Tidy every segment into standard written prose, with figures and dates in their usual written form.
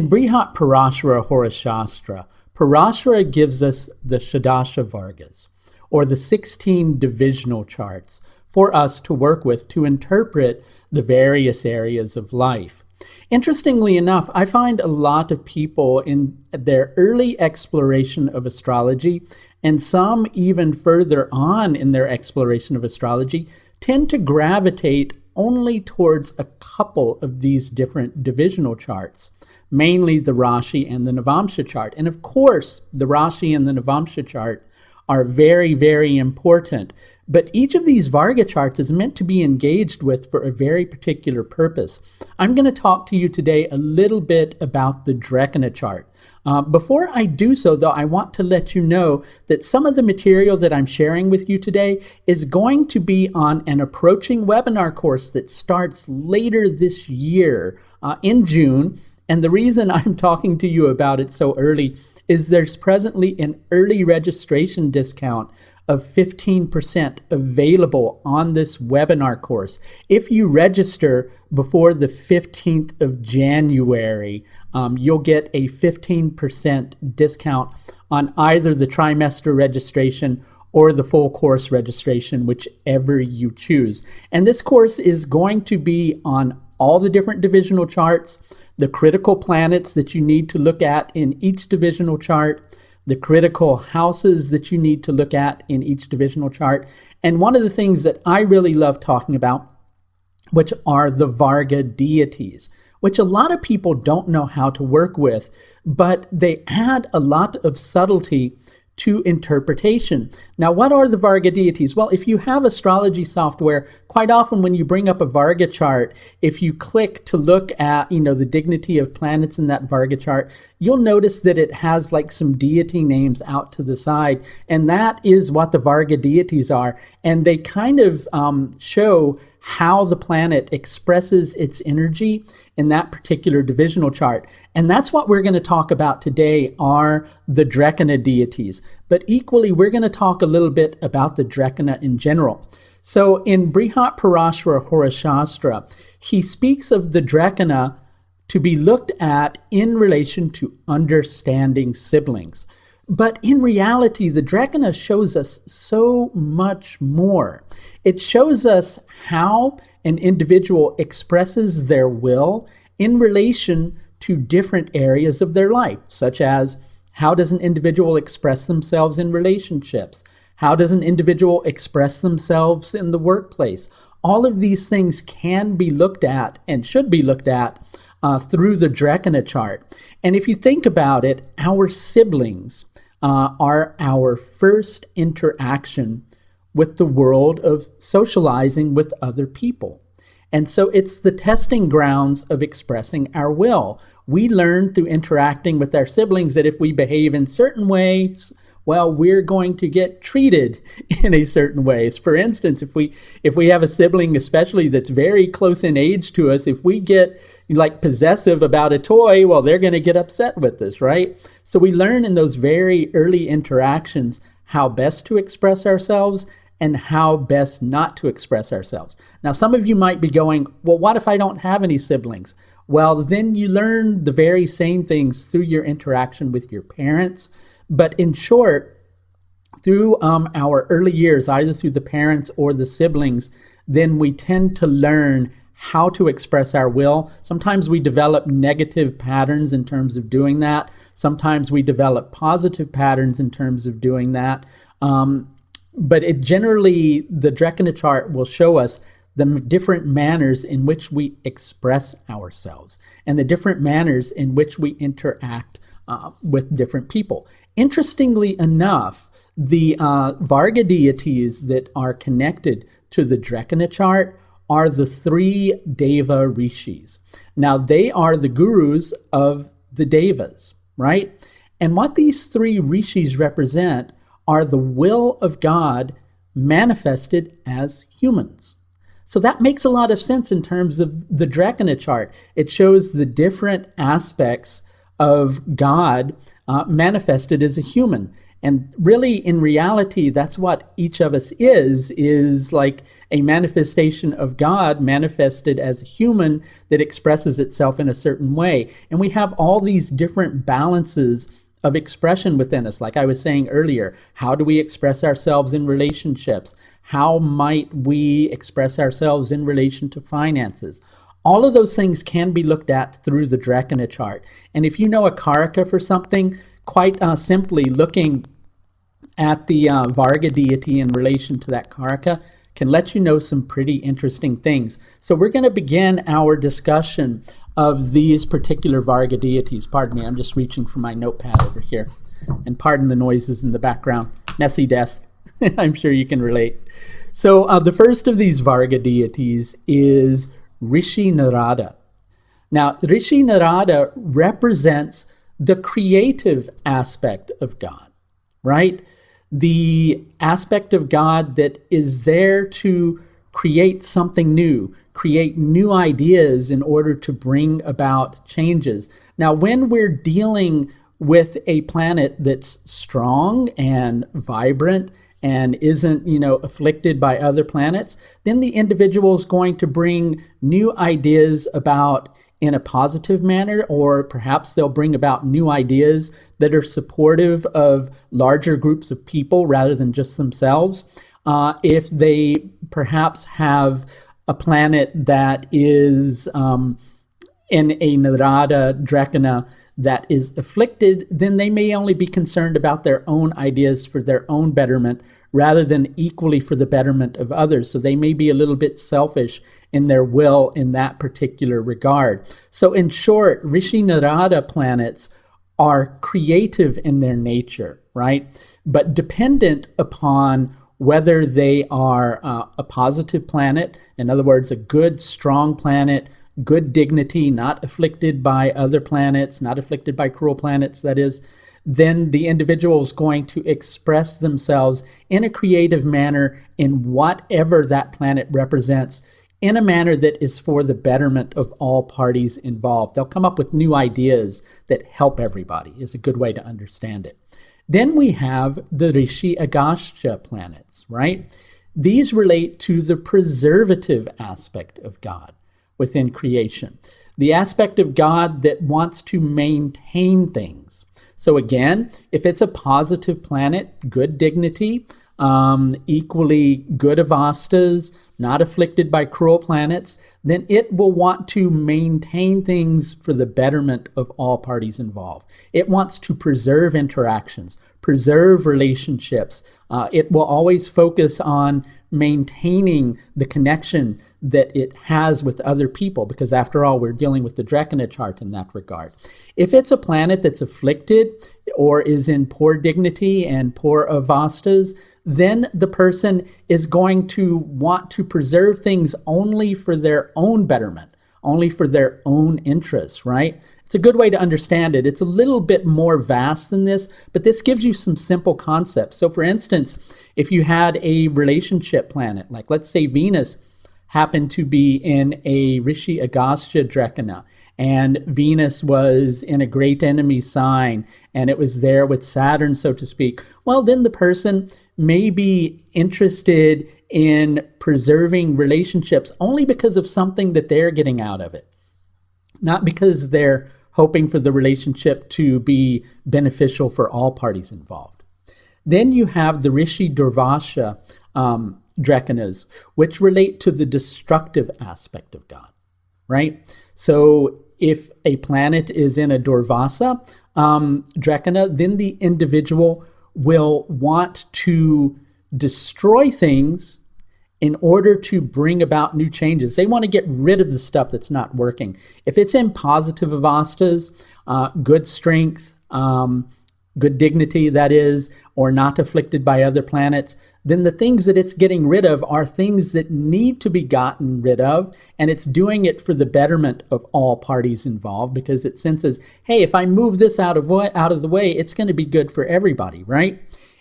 In Brihat Parashara Horashastra, Parashara gives us the Shadasha Vargas, or the 16 divisional charts, for us to work with to interpret the various areas of life. Interestingly enough, I find a lot of people in their early exploration of astrology, and some even further on in their exploration of astrology, tend to gravitate only towards a couple of these different divisional charts, mainly the Rashi and the Navamsha chart. And of course, the Rashi and the Navamsha chart are very, very important. But each of these Varga charts is meant to be engaged with for a very particular purpose. I'm going to talk to you today a little bit about the Drekkana chart. Before I do so, though, I want to let you know that some of the material that I'm sharing with you today is going to be on an approaching webinar course that starts later this year in June. And the reason I'm talking to you about it so early is there's presently an early registration discount of 15% available on this webinar course. If you register before the 15th of January, you'll get a 15% discount on either the trimester registration or the full course registration, whichever you choose. And this course is going to be on all the different divisional charts, the critical planets that you need to look at in each divisional chart, the critical houses that you need to look at in each divisional chart. And one of the things that I really love talking about, which are the Varga deities, which a lot of people don't know how to work with, but they add a lot of subtlety to interpretation. Now, what are the Varga deities? Well, if you have astrology software, quite often when you bring up a Varga chart, if you click to look at, the dignity of planets in that Varga chart, you'll notice that it has like some deity names out to the side. And that is what the Varga deities are. And they kind of show how the planet expresses its energy in that particular divisional chart. And that's what we're going to talk about today, are the Drekkana deities. But equally, we're going to talk a little bit about the Drekkana in general. So in Brihat Parashara Horashastra, he speaks of the Drekkana to be looked at in relation to understanding siblings. But in reality, the Drekkana shows us so much more. It shows us how an individual expresses their will in relation to different areas of their life, such as how does an individual express themselves in relationships? How does an individual express themselves in the workplace? All of these things can be looked at and should be looked at through the Drekkana chart. And if you think about it, our siblings are our first interaction with the world of socializing with other people. And so it's the testing grounds of expressing our will. We learn through interacting with our siblings that if we behave in certain ways, well, we're going to get treated in a certain ways. For instance, if we have a sibling, especially that's very close in age to us, if we get like possessive about a toy, well, they're going to get upset with us, right? So we learn in those very early interactions how best to express ourselves and how best not to express ourselves. Now, some of you might be going, well, what if I don't have any siblings? Well, then you learn the very same things through your interaction with your parents. But in short, through our early years, either through the parents or the siblings, then we tend to learn how to express our will. Sometimes we develop negative patterns in terms of doing that. Sometimes we develop positive patterns in terms of doing that. But it generally, the Drekkana chart will show us the different manners in which we express ourselves and the different manners in which we interact with different people. Interestingly enough, the Varga deities that are connected to the Drekkana chart are the three Deva Rishis. Now, they are the gurus of the Devas, right? And what these three Rishis represent are the will of God manifested as humans. So that makes a lot of sense in terms of the Drekkana chart. It shows the different aspects of God manifested as a human. And really, in reality, that's what each of us is like a manifestation of God manifested as a human that expresses itself in a certain way. And we have all these different balances of expression within us. Like I was saying earlier, how do we express ourselves in relationships? How might we express ourselves in relation to finances? All of those things can be looked at through the Drekkana chart. And if you know a karaka for something, quite simply looking at the Varga deity in relation to that karaka can let you know some pretty interesting things. So we're going to begin our discussion of these particular Varga deities. Pardon me, I'm just reaching for my notepad over here. And pardon the noises in the background. Messy desk. I'm sure you can relate. So the first of these Varga deities is Rishi Narada. Now, Rishi Narada represents the creative aspect of God, right? The aspect of God that is there to create something new, create new ideas in order to bring about changes. Now, when we're dealing with a planet that's strong and vibrant and isn't, afflicted by other planets, then the individual is going to bring new ideas about in a positive manner, or perhaps they'll bring about new ideas that are supportive of larger groups of people rather than just themselves. If they perhaps have a planet that is in a Narada Drekkana that is afflicted, then they may only be concerned about their own ideas for their own betterment rather than equally for the betterment of others. So they may be a little bit selfish in their will in that particular regard. So in short, Rishi Narada planets are creative in their nature, right? But dependent upon whether they are a positive planet, in other words, a good, strong planet, good dignity, not afflicted by other planets, not afflicted by cruel planets, that is, then the individual is going to express themselves in a creative manner in whatever that planet represents, in a manner that is for the betterment of all parties involved. They'll come up with new ideas that help everybody, is a good way to understand it. Then we have the Rishi Agastya planets, right? These relate to the preservative aspect of God within creation, the aspect of God that wants to maintain things. So again, if it's a positive planet, good dignity, equally good avastas, not afflicted by cruel planets, then it will want to maintain things for the betterment of all parties involved. It wants to preserve interactions, preserve relationships. It will always focus on maintaining the connection that it has with other people, because after all, we're dealing with the Drekkana chart in that regard. If it's a planet that's afflicted or is in poor dignity and poor avastas, then the person is going to want to preserve things only for their own betterment, only for their own interests, right? It's a good way to understand it. It's a little bit more vast than this, but this gives you some simple concepts. So for instance, if you had a relationship planet, like let's say Venus happened to be in a Rishi Agastya Drekkana, and Venus was in a great enemy sign, and it was there with Saturn, so to speak, well, then the person may be interested in preserving relationships only because of something that they're getting out of it, not because they're hoping for the relationship to be beneficial for all parties involved. Then you have the Rishi Durvasa Drekkanas, which relate to the destructive aspect of God, right? So if a planet is in a Durvasa Drekkana, then the individual will want to destroy things in order to bring about new changes. They want to get rid of the stuff that's not working. If it's in positive avastas, good strength, good dignity, that is, or not afflicted by other planets, then the things that it's getting rid of are things that need to be gotten rid of, and it's doing it for the betterment of all parties involved, because it senses, hey, if I move this out of the way, it's going to be good for everybody, right?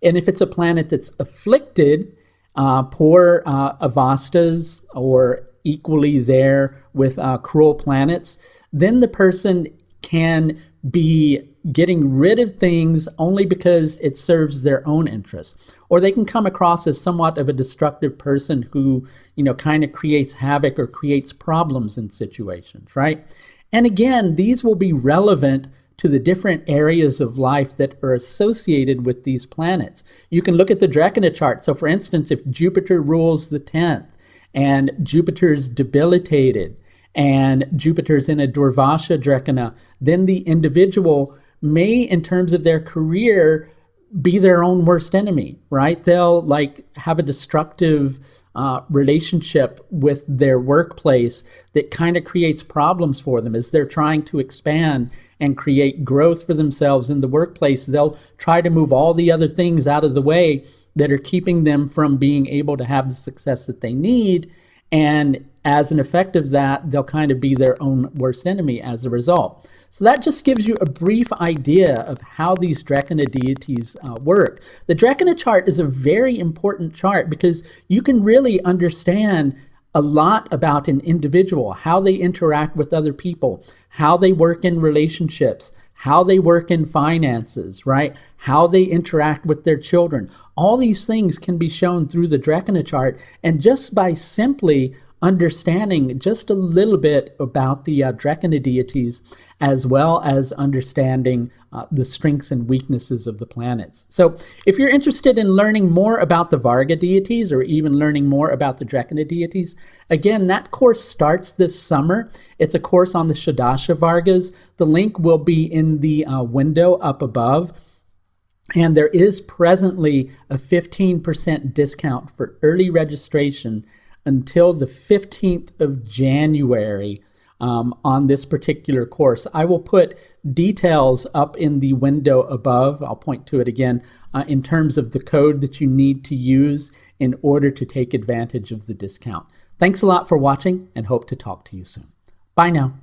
And if it's a planet that's afflicted, poor avastas, or equally there with cruel planets, then the person can be getting rid of things only because it serves their own interests. Or they can come across as somewhat of a destructive person who, kind of creates havoc or creates problems in situations, right? And again, these will be relevant to the different areas of life that are associated with these planets. You can look at the Drekkana chart. So for instance, if Jupiter rules the 10th and Jupiter's debilitated and Jupiter's in a Durvasa Drekkana, then the individual may, in terms of their career, be their own worst enemy, right? They'll have a destructive relationship with their workplace that kind of creates problems for them as they're trying to expand and create growth for themselves in the workplace. They'll try to move all the other things out of the way that are keeping them from being able to have the success that they need. And as an effect of that, they'll kind of be their own worst enemy as a result. So that just gives you a brief idea of how these Drekkana deities work. The Drekkana chart is a very important chart because you can really understand a lot about an individual, how they interact with other people, how they work in relationships, how they work in finances, right? How they interact with their children. All these things can be shown through the Drekkana chart, and just by simply understanding just a little bit about the Drekkana deities, as well as understanding the strengths and weaknesses of the planets. So if you're interested in learning more about the Varga deities, or even learning more about the Drekkana deities, again, that course starts this summer. It's a course on the Shadasha Vargas. The link will be in the window up above. And there is presently a 15% discount for early registration until the 15th of January on this particular course. I will put details up in the window above. I'll point to it again in terms of the code that you need to use in order to take advantage of the discount. Thanks a lot for watching, and hope to talk to you soon. Bye now.